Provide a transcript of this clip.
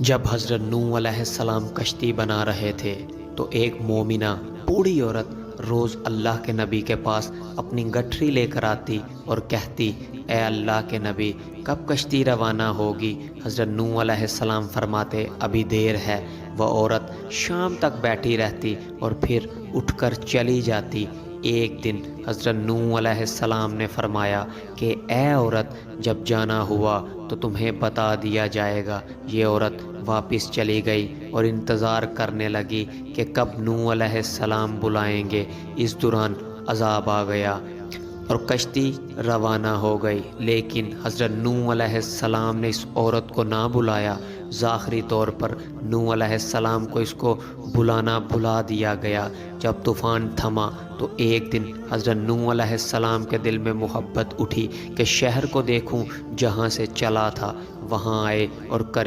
जब हज़रत नूह अलैहिस्सलाम कश्ती बना रहे थे तो एक मोमिना बूढ़ी औरत रोज़ अल्लाह के नबी के पास अपनी गठरी लेकर आती और कहती, ए अल्लाह के नबी, कब कश्ती रवाना होगी। हज़रत नूह अलैहिस्सलाम फरमाते, अभी देर है। वह औरत शाम तक बैठी रहती और फिर उठकर चली जाती। एक दिन हज़रत नूह अलैहिस्सलाम ने फरमाया कि ए औरत, जब जाना हुआ तो तुम्हें बता दिया जाएगा। ये औरत वापस चली गई और इंतज़ार करने लगी कि कब नूह अलैहिस्सलाम बुलाएंगे। इस दौरान अज़ाब आ गया और कश्ती रवाना हो गई, लेकिन हज़रत नूह अलैहिस्सलाम ने इस औरत को ना बुलाया। ज़ाहरी तौर पर नूह अलैहिस्सलाम को इसको बुलाना भुला दिया गया। जब तूफ़ान थमा तो एक दिन हज़रत नूह अलैहिस्सलाम के दिल में मोहब्बत उठी कि शहर को देखूं जहां से चला था, वहां आए और